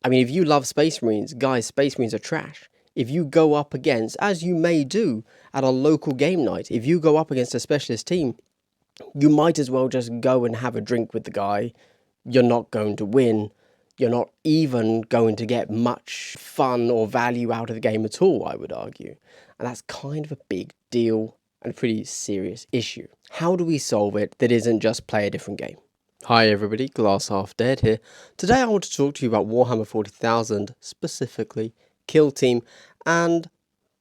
I mean, if you love Space Marines, guys, Space Marines are trash. If you go up against, as you may do at a local game night, if you go up against a specialist team, you might as well just go and have a drink with the guy. You're not going to win. You're not even going to get much fun or value out of the game at all, I would argue. And that's kind of a big deal and a pretty serious issue. How do we solve it that isn't just play a different game? Hi everybody, Glass Half Dead here. Today I want to talk to you about Warhammer 40,000, specifically Kill Team, and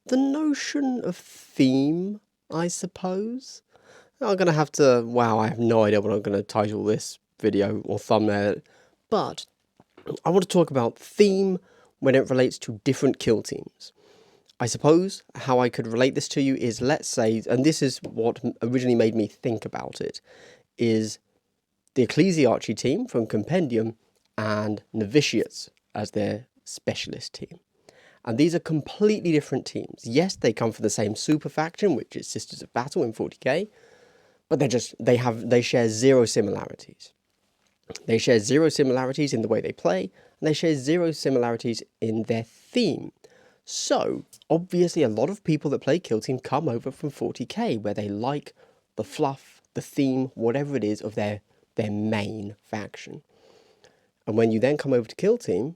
the notion of theme, I suppose. I'm going to have to, wow, I have no idea what I'm going to title this video or thumbnail it, but I want to talk about theme when it relates to different kill teams. I suppose how I could relate this to you is, let's say, and this is what originally made me think about it, is the Ecclesiarchy team from Compendium and Novitiates as their specialist team. And these are completely different teams. Yes, they come from the same super faction, which is Sisters of Battle in 40k, but they share zero similarities. They share zero similarities in the way they play, and they share zero similarities in their theme. So, obviously a lot of people that play Kill Team come over from 40k, where they like the fluff, the theme, whatever it is of their main faction. And when you then come over to Kill Team,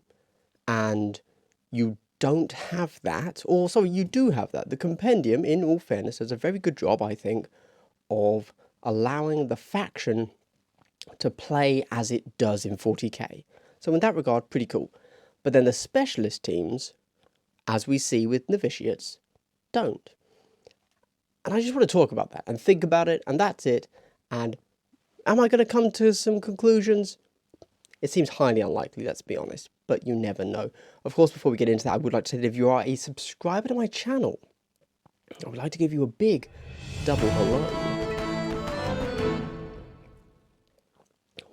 and you don't have that, or sorry, you do have that. The Compendium, in all fairness, does a very good job, I think, of allowing the faction to play as it does in 40k. So in that regard, pretty cool. But then the specialist teams, as we see with Novitiates, don't. And I just want to talk about that and think about it, and that's it. And am I going to come to some conclusions? It seems highly unlikely, let's be honest, but you never know. Of course, before we get into that, I would like to say that if you are a subscriber to my channel, I would like to give you a big double hello.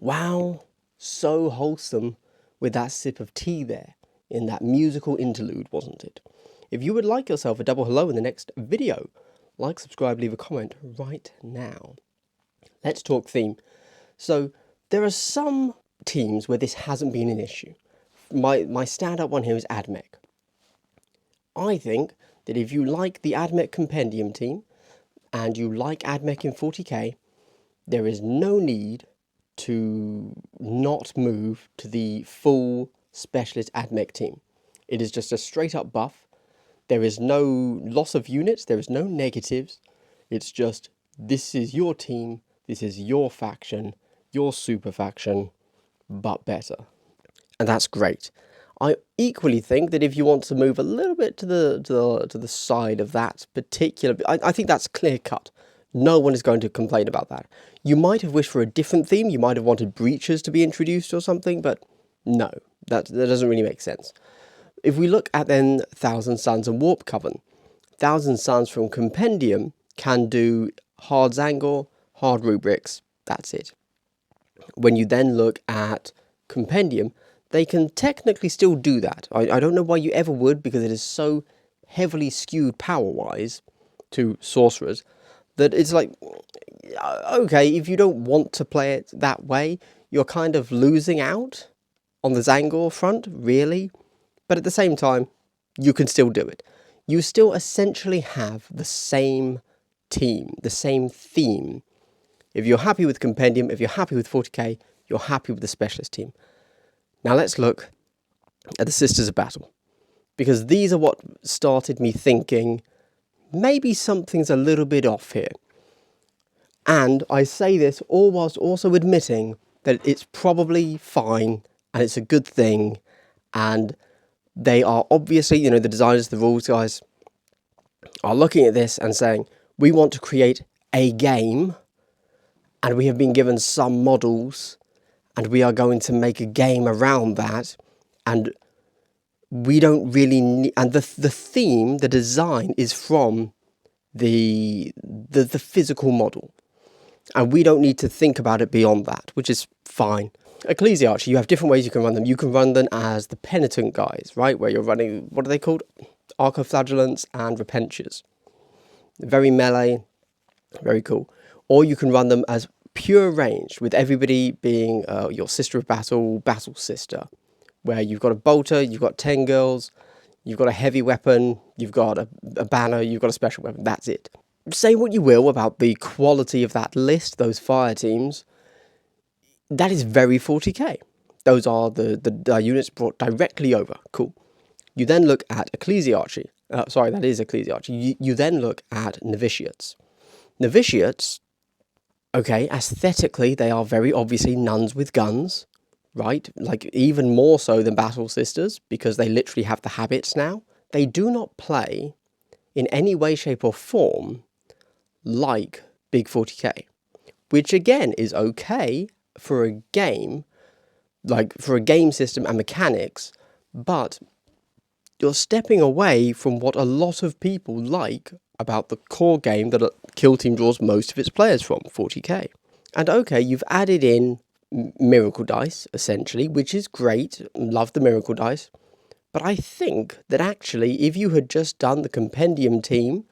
Wow, so wholesome with that sip of tea there in that musical interlude, wasn't it? If you would like yourself a double hello in the next video, like, subscribe, leave a comment right now. Let's talk theme. So there are some teams where this hasn't been an issue. My standout one here is AdMech. I think that if you like the AdMech Compendium team and you like AdMech in 40k, there is no need to not move to the full specialist AdMech team. It is just a straight up buff. There is no loss of units, there is no negatives. It's just, this is your team, this is your faction, your super faction, but better. And that's great. I equally think that if you want to move a little bit to the side of that particular, I think that's clear cut. No one is going to complain about that. You might have wished for a different theme. You might have wanted breaches to be introduced or something, but no, that doesn't really make sense. If we look at then Thousand Suns and Warp Coven, Thousand Suns from Compendium can do hard Zangor, hard rubrics, that's it. When you then look at Compendium, they can technically still do that. I don't know why you ever would, because it is so heavily skewed power-wise to sorcerers, that it's like, okay, if you don't want to play it that way, you're kind of losing out on the Zangor front, really. But at the same time, you can still do it. You still essentially have the same team, the same theme. If you're happy with Compendium, if you're happy with 40k, you're happy with the specialist team. Now let's look at the Sisters of Battle, because these are what started me thinking, maybe something's a little bit off here. And I say this all whilst also admitting that it's probably fine and it's a good thing, and they are obviously, you know, the designers, the rules guys, are looking at this and saying, we want to create a game, and we have been given some models, and we are going to make a game around that, and we don't really need, and the theme, the design is from the physical model, and we don't need to think about it beyond that, which is fine. Ecclesiarchy, you have different ways you can run them. You can run them as the penitent guys, right, where you're running, what are they called? Archoflagellants and Repentures. Very melee, very cool. Or you can run them as pure range, with everybody being your Sister of Battle, Battle Sister, where you've got a bolter, you've got 10 girls, you've got a heavy weapon, you've got a banner, you've got a special weapon. That's it. Say what you will about the quality of that list, those fire teams. That is very 40k. Those are the units brought directly over. Cool. You then look at ecclesiarchy. Sorry, that is ecclesiarchy. You then look at novitiates. Novitiates, okay, aesthetically, they are very obviously nuns with guns, right? Like, even more so than battle sisters, because they literally have the habits now. They do not play in any way, shape, or form like big 40k, which again is okay for a game, like for a game system and mechanics, but you're stepping away from what a lot of people like about the core game that Kill Team draws most of its players from, 40k. And okay, you've added in miracle dice, essentially, which is great. Love the miracle dice. But I think that actually, if you had just done the compendium team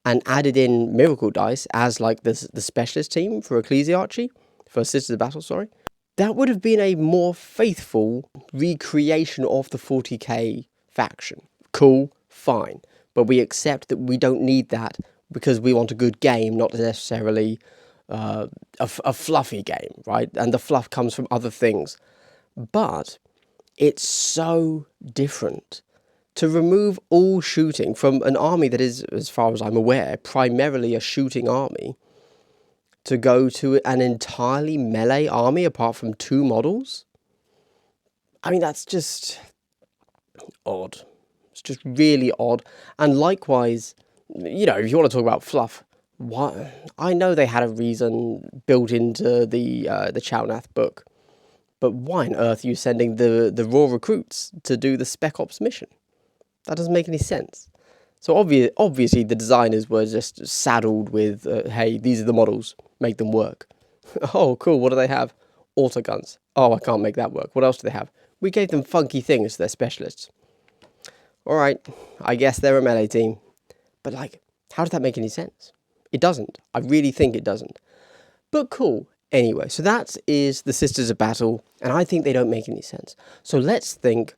and added in miracle dice as like the specialist team for ecclesiarchy, for Sisters of Battle, sorry, that would have been a more faithful recreation of the 40k faction. Cool, fine. But we accept that we don't need that because we want a good game, not necessarily a fluffy game, right? And the fluff comes from other things. But it's so different to remove all shooting from an army that is, as far as I'm aware, primarily a shooting army, to go to an entirely melee army apart from 2 models. I mean, that's just odd. It's just really odd. And likewise, you know, if you want to talk about fluff, what, I know they had a reason built into the Chalnath book, but why on earth are you sending the raw recruits to do the Spec Ops mission? That doesn't make any sense. So obviously the designers were just saddled with, hey, these are the models, make them work. Oh, cool, what do they have? Autoguns. Oh, I can't make that work. What else do they have? We gave them funky things, they're specialists. Alright, I guess they're a melee team. But like, how does that make any sense? It doesn't. I really think it doesn't. But cool. Anyway, so that is the Sisters of Battle, and I think they don't make any sense. So let's think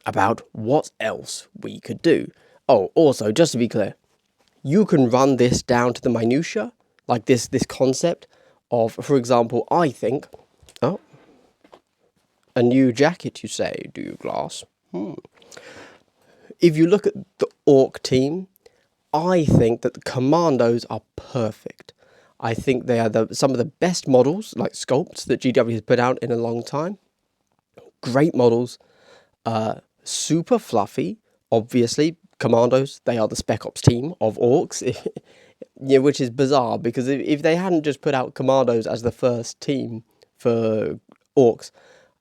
about what else we could do. Oh, also, just to be clear, you can run this down to the minutiae, like this concept of, for example, I think, oh, a new jacket, you say, do you, Glass? If you look at the Orc team, I think that the commandos are perfect. I think they are some of the best models, like sculpts, that GW has put out in a long time. Great models, super fluffy, obviously. Commandos, they are the Spec Ops team of Orcs, yeah, which is bizarre, because if they hadn't just put out Commandos as the first team for Orcs,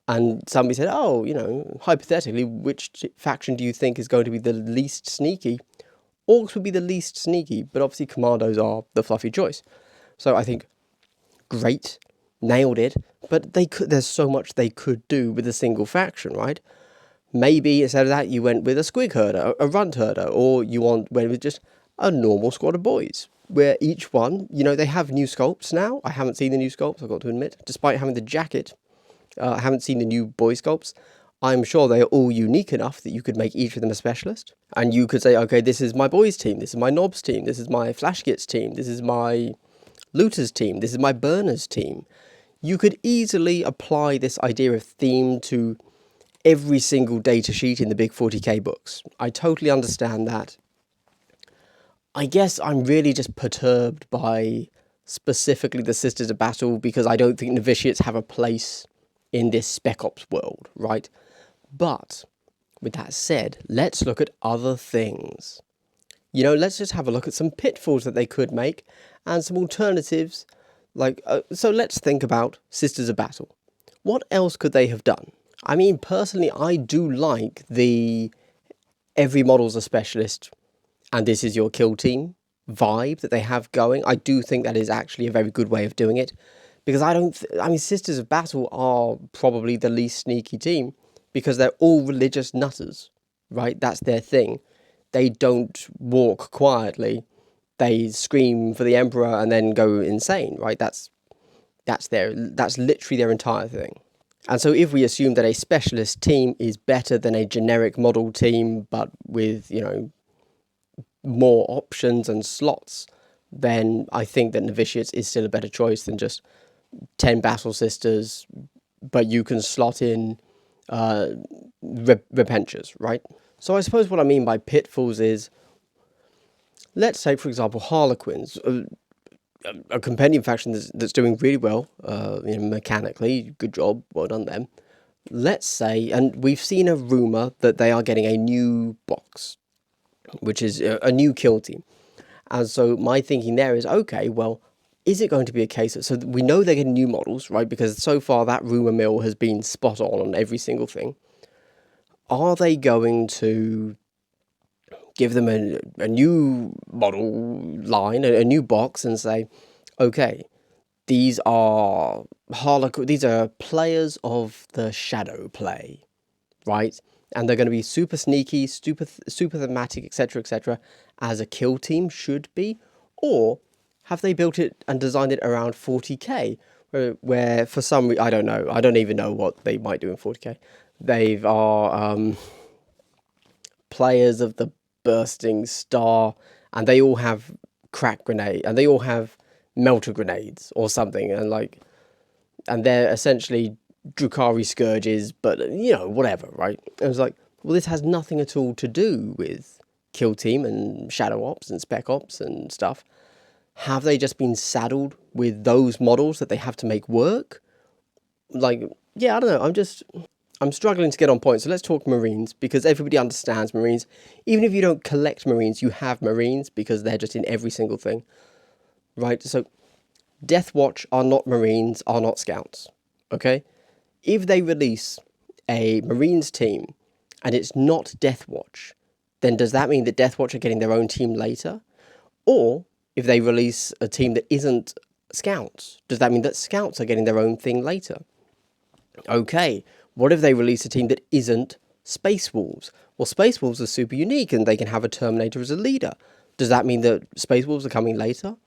and somebody said, oh, you know, hypothetically, which faction do you think is going to be the least sneaky? Orcs would be the least sneaky, but obviously Commandos are the fluffy choice. So I think, great, nailed it, but there's so much they could do with a single faction, right? Maybe instead of that, you went with a squig herder, a runt herder, or went with just a normal squad of boys, where each one, you know, they have new sculpts now. I haven't seen the new sculpts, I've got to admit. Despite having the jacket, I haven't seen the new boy sculpts. I'm sure they are all unique enough that you could make each of them a specialist. And you could say, okay, this is my boys team, this is my knobs team, this is my flashkits team, this is my looters team, this is my burners team. You could easily apply this idea of theme to every single data sheet in the big 40k books. I totally understand that. I guess I'm really just perturbed by specifically the Sisters of Battle, because I don't think novitiates have a place in this Spec Ops world, right? But with that said, let's look at other things. You know, let's just have a look at some pitfalls that they could make and some alternatives. Like, so let's think about Sisters of Battle. What else could they have done? I mean, personally, I do like the every model's a specialist and this is your kill team vibe that they have going. I do think that is actually a very good way of doing it, because I mean, Sisters of Battle are probably the least sneaky team because they're all religious nutters, right? That's their thing. They don't walk quietly. They scream for the Emperor and then go insane, right? That's literally their entire thing. And so if we assume that a specialist team is better than a generic model team, but with, you know, more options and slots, then I think that novitiates is still a better choice than just 10 battle sisters, but you can slot in repentures, right? So I suppose what I mean by pitfalls is, let's say, for example, Harlequins, a compendium faction that's doing really well, you know, mechanically, good job, well done them. Let's say, and we've seen a rumour that they are getting a new box, which is a new kill team. And so my thinking there is, okay, well, is it going to be a case of, so we know they're getting new models, right? Because so far that rumour mill has been spot on every single thing. Are they going to give them a new model line, a new box, and say, okay, these are these are players of the shadow play, right? And they're going to be super sneaky, super thematic, etc., as a kill team should be? Or have they built it and designed it around 40k, where for some reason, I don't know, I don't even know what they might do in 40k. They are players of the bursting star, and they all have crack grenade, and they all have melter grenades or something, and they're essentially Drukhari Scourges, but, you know, whatever, right? It was like, well, this has nothing at all to do with Kill Team and Shadow Ops and Spec Ops and stuff. Have they just been saddled with those models that they have to make work? Like, yeah, I don't know. I'm struggling to get on point. So let's talk Marines, because everybody understands Marines. Even if you don't collect Marines, you have Marines because they're just in every single thing, right? So Death Watch are not Marines, are not Scouts, okay? If they release a Marines team and it's not Death Watch, then does that mean that Death Watch are getting their own team later? Or if they release a team that isn't Scouts, does that mean that Scouts are getting their own thing later? Okay, what if they release a team that isn't Space Wolves? Well, Space Wolves are super unique and they can have a Terminator as a leader. Does that mean that Space Wolves are coming later?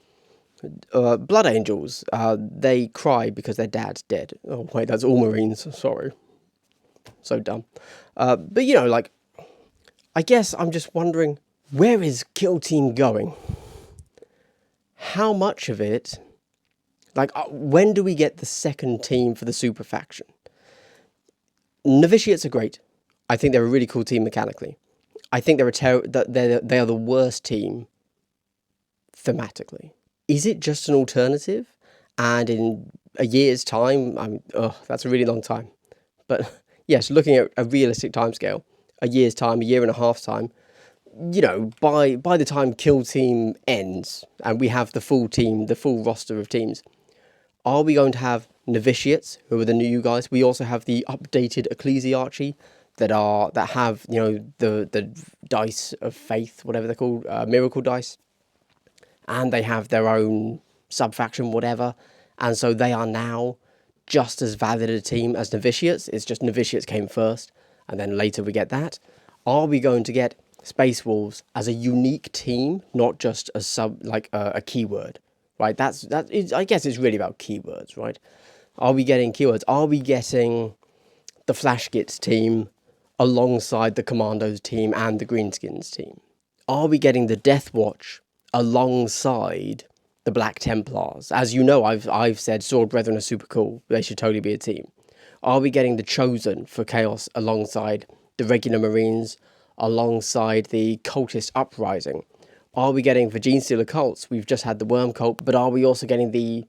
Blood Angels, they cry because their dad's dead. Oh, wait, that's all Marines. Sorry. So dumb. But, you know, like, I guess I'm just wondering, where is Kill Team going? How much of it, like, when do we get the second team for the super faction? Novitiates are great. I think they're a really cool team mechanically. I think they are the worst team thematically. Is it just an alternative? And in a year's time, that's a really long time. But yes, looking at a realistic timescale, a year's time, a year and a half time, you know, by the time Kill Team ends and we have the full team, the full roster of teams, are we going to have novitiates who are the new guys? We also have the updated ecclesiarchy that have, you know, the dice of faith, whatever they're called, miracle dice. And they have their own sub-faction, whatever. And so they are now just as valid a team as novitiates. It's just novitiates came first, and then later we get that. Are we going to get Space Wolves as a unique team, not just a a keyword, right? I guess it's really about keywords, right? Are we getting keywords? Are we getting the Flashgits team alongside the Commandos team and the Greenskins team? Are we getting the Death Watch alongside the Black Templars? As you know, I've said Sword Brethren are super cool. They should totally be a team. Are we getting the Chosen for Chaos alongside the regular Marines, alongside the Cultist Uprising? Are we getting for Genestealer cults? We've just had the Worm cult, but are we also getting the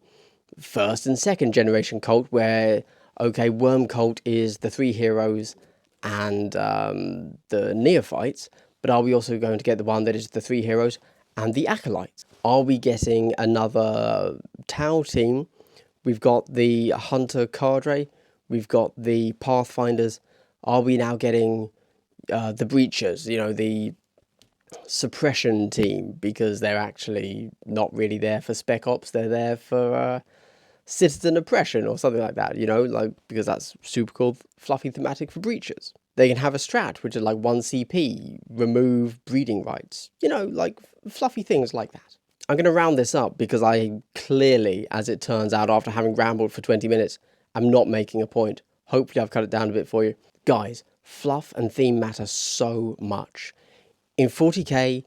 first and second generation cult where, okay, Worm cult is the 3 heroes and the Neophytes, but are we also going to get the one that is the 3 heroes and the Acolytes? Are we getting another Tau team? We've got the Hunter Cadre, we've got the Pathfinders. Are we now getting the Breachers, you know, the suppression team, because they're actually not really there for Spec Ops, they're there for citizen oppression or something like that, you know, like, because that's super cool, fluffy thematic for Breachers. They can have a strat, which is like 1 CP, remove breeding rights, you know, like fluffy things like that. I'm going to round this up because I clearly, as it turns out, after having rambled for 20 minutes, I'm not making a point. Hopefully I've cut it down a bit for you. Guys, fluff and theme matter so much. In 40k,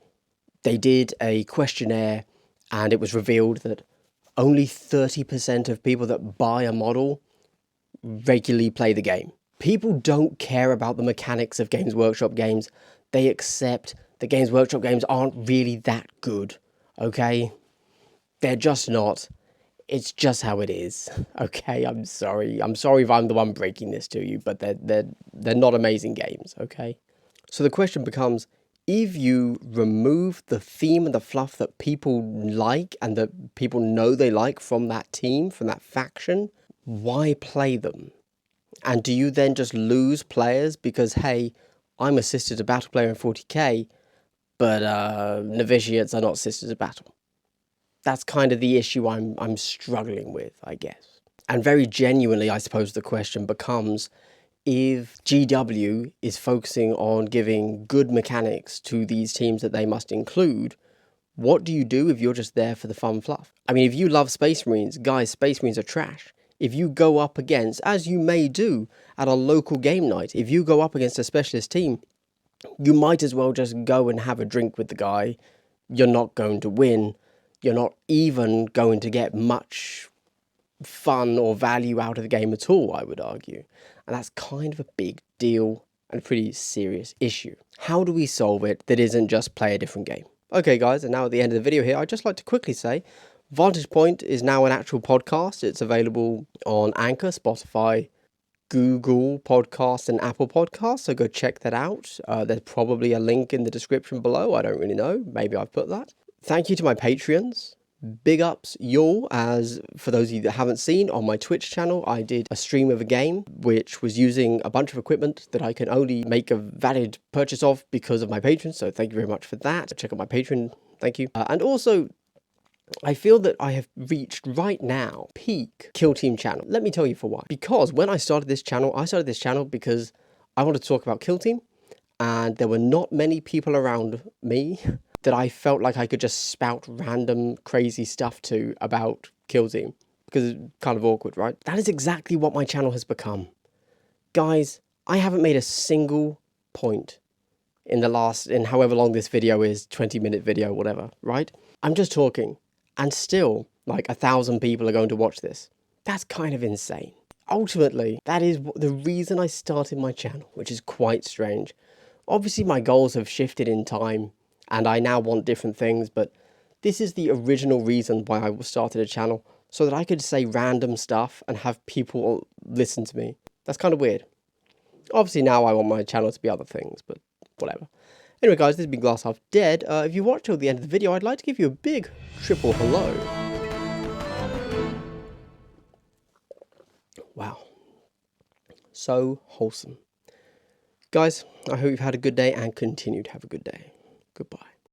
they did a questionnaire and it was revealed that only 30% of people that buy a model regularly play the game. People don't care about the mechanics of Games Workshop games. They accept that Games Workshop games aren't really that good, okay? They're just not. It's just how it is, okay? I'm sorry. I'm sorry if I'm the one breaking this to you, but they're not amazing games, okay? So the question becomes, if you remove the theme and the fluff that people like and that people know they like from that team, from that faction, why play them? And do you then just lose players because, hey, I'm a Sister to Battle player in 40k, but novitiates are not Sisters of Battle? That's kind of the issue I'm struggling with, I guess. And very genuinely, I suppose the question becomes, if GW is focusing on giving good mechanics to these teams that they must include, what do you do if you're just there for the fun fluff? I mean, if you love Space Marines, guys, Space Marines are trash. If you go up against, as you may do at a local game night, if you go up against a specialist team, you might as well just go and have a drink with the guy. You're not going to win. You're not even going to get much fun or value out of the game at all, I would argue. And that's kind of a big deal and a pretty serious issue. How do we solve it that isn't just play a different game? Okay guys, and now at the end of the video here, I'd just like to quickly say, Vantage Point is now an actual podcast. It's available on Anchor, Spotify, Google Podcasts and Apple Podcasts, so go check that out. There's probably a link in the description below. I don't really know. Maybe I've put that. Thank you to my Patreons. Big ups y'all, as for those of you that haven't seen, on my Twitch channel I did a stream of a game which was using a bunch of equipment that I can only make a valid purchase of because of my patrons, so thank you very much for that. Check out my Patreon, thank you. And also, I feel that I have reached right now peak Kill Team channel. Let me tell you for why. Because when I started this channel because I wanted to talk about Kill Team, and there were not many people around me that I felt like I could just spout random crazy stuff to about Kill Team, because it's kind of awkward, right? That is exactly what my channel has become. Guys, I haven't made a single point in however long this video is, 20-minute video, whatever, right? I'm just talking, and still, like 1,000 people are going to watch this. That's kind of insane. Ultimately, that is the reason I started my channel, which is quite strange. Obviously, my goals have shifted in time, and I now want different things, but this is the original reason why I started a channel, so that I could say random stuff and have people listen to me. That's kind of weird. Obviously, now I want my channel to be other things, but whatever. Anyway, guys, this has been Glass Half Dead. If you watched till the end of the video, I'd like to give you a big triple hello. Wow. So wholesome. Guys, I hope you've had a good day and continue to have a good day. Goodbye.